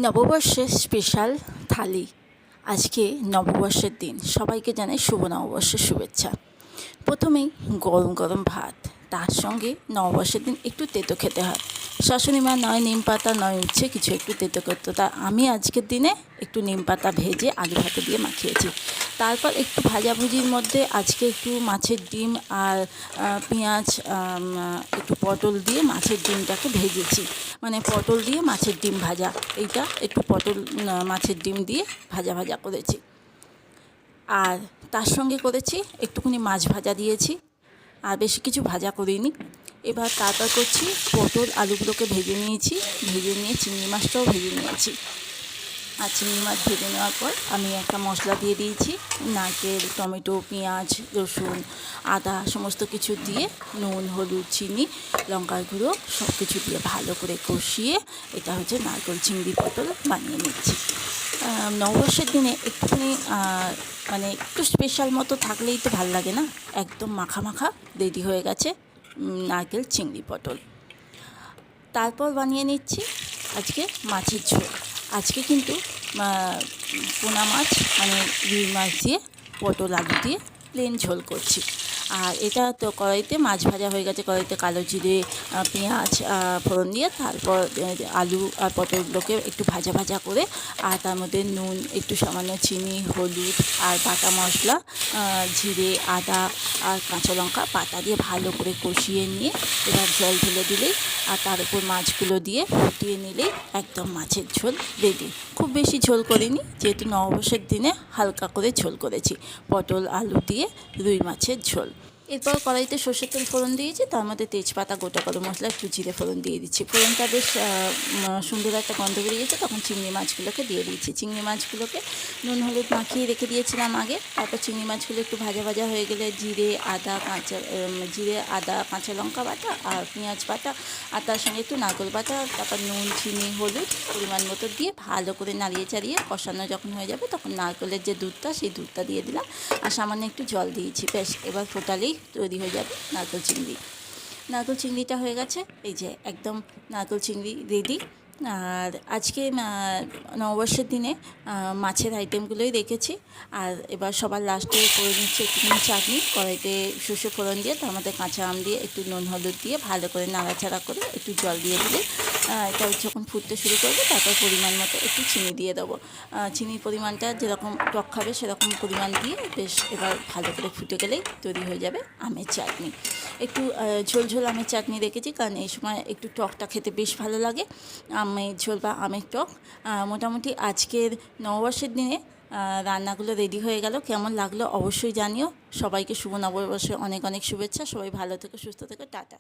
নববর্ষের স্পেশাল থালি। আজকে নববর্ষের দিন, সবাইকে জানাই শুভ নববর্ষের শুভেচ্ছা। প্রথমেই গরম গরম ভাত, তার সঙ্গে নববর্ষের দিন একটু তেতো খেতে হয়। শাশুড়ি মা নয় নিম পাতা নয় উচ্ছে কিছু একটু তেতো করতো, তা আমি আজকের দিনে একটু নিম পাতা ভেজে আলু ভাতে দিয়ে মাখিয়েছি। তারপর একটু ভাজাভুজির মধ্যে আজকে একটু মাছের ডিম আর পেঁয়াজ, একটু পটল দিয়ে মাছের ডিমটাকে ভেজেছি, মানে পটল দিয়ে মাছের ডিম ভাজা। এইটা একটু পটল মাছের ডিম দিয়ে ভাজা ভাজা করেছি। আর তার সঙ্গে করেছি একটুখানি মাছ ভাজা দিয়েছি, আর বেশি কিছু ভাজা করিনি। এবার তারপর করছি পটল আলুগুলোকে ভেজে নিয়েছি, ভেজে নিয়ে চিংড়ি মাছটাও ভেজে নিয়েছি। আর চিংড়ি মাছ ভেজে নেওয়ার পর আমি একটা মশলা দিয়ে দিয়েছি, নারকেল, টমেটো, পেঁয়াজ, রসুন, আদা সমস্ত কিছু দিয়ে নুন, হলুদ, চিনি, লঙ্কার গুঁড়ো সব কিছু দিয়ে ভালো করে কষিয়ে এটা হচ্ছে নারকেল চিংড়ি পটল বানিয়ে নিচ্ছি। নববর্ষের দিনে একটুখানি মানে একটু স্পেশাল মতো থাকলেই তো ভাল লাগে না। একদম মাখা মাখা রেডি হয়ে গেছে নারকেল চিংড়ি পটল। তারপর বানিয়ে নিচ্ছি আজকে মাছের ঝোল। আজকে কিন্তু পোনা মাছ মানে রুই মাছ দিয়ে পটল আলু দিয়ে প্লেন ঝোল করছি। আর এটা তো কড়াইতে মাছ ভাজা হয়ে গেছে, কড়াইতে কালো জিরে, পেঁয়াজ ফোড়ন দিয়ে তারপর আলু আর পটলগুলোকে একটু ভাজা ভাজা করে, আর তার মধ্যে নুন, একটু সামান্য চিনি, হলুদ আর বাটা মশলা, জিরে, আদা আর কাঁচা লঙ্কা বাটা দিয়ে ভালো করে কষিয়ে নিয়ে এবার জল ঢেলে দিলেই আর তার উপর মাছগুলো দিয়ে ফুটিয়ে নিলেই একদম মাছের ঝোল রেডি। খুব বেশি ঝোল করিনি, যেহেতু নববর্ষের দিনে হালকা করে ঝোল করেছি, পটল আলু দিয়ে রুই মাছের ঝোল। এরপর কড়াইতে সর্ষের তেল ফোড়ন দিয়েছি, তার মধ্যে তেজপাতা, গোটা গরম মশলা, একটু জিরে ফোড়ন দিয়ে দিচ্ছি। ফোড়নটা বেশ সুন্দর একটা গন্ধ বেরিয়েছে, তখন চিংড়ি মাছগুলোকে দিয়ে দিচ্ছি। চিংড়ি মাছগুলোকে নুন হলুদ মাখিয়ে রেখে দিয়েছিলাম আগে। তারপর চিংড়ি মাছগুলো একটু ভাজা ভাজা হয়ে গেলে জিরে আদা কাঁচা লঙ্কা বাটা আর পেঁয়াজ বাটা আর তার সঙ্গে একটু নারকেল বাটা, তারপর নুন, চিনি, হলুদ পরিমাণ মতো দিয়ে ভালো করে নাড়িয়ে চাড়িয়ে কষানো যখন হয়ে যাবে তখন নারকেলের যে দুধটা সেই দুধটা দিয়ে দিলাম আর সামান্য একটু জল দিয়েছি। বেশ, এবার ফোটালেই তৈরি হয়ে যাবে নারকেল চিংড়ি। নারকেল চিংড়িটা হয়ে গেছে, এই যে একদম নারকেল চিংড়ি রেডি। আর আজকে নববর্ষের দিনে মাছের আইটেমগুলোই রেখেছি। আর এবার সবার লাস্টে করে নিচ্ছি একটুখানি চাটনি, কড়াইতে সর্ষে ফোড়ন দিয়ে তার মধ্যে কাঁচা আম দিয়ে একটু নুন হলুদ দিয়ে ভালো করে নাড়াচাড়া করে একটু জল দিয়ে দিলে এটা যখন ফুটতে শুরু করবে তারপর পরিমাণ মতো একটু চিনি দিয়ে দেবো। চিনির পরিমাণটা যেরকম টক খাবে সেরকম পরিমাণ দিয়ে বেশ এবার ভালো করে ফুটে গেলেই তৈরি হয়ে যাবে আমের চাটনি। একটু ঝোল ঝোল আমের চাটনি রেখেছি, কারণ এই সময় একটু টকটা খেতে বেশ ভালো লাগে, আমের ঝোল বা আমের টক। মোটামুটি আজকের নববর্ষের দিনে রান্নাগুলো রেডি হয়ে গেল। কেমন লাগলো অবশ্যই জানিও। সবাইকে শুভ নববর্ষে অনেক অনেক শুভেচ্ছা। সবাই ভালো থেকো, সুস্থ থেকো, টাটা।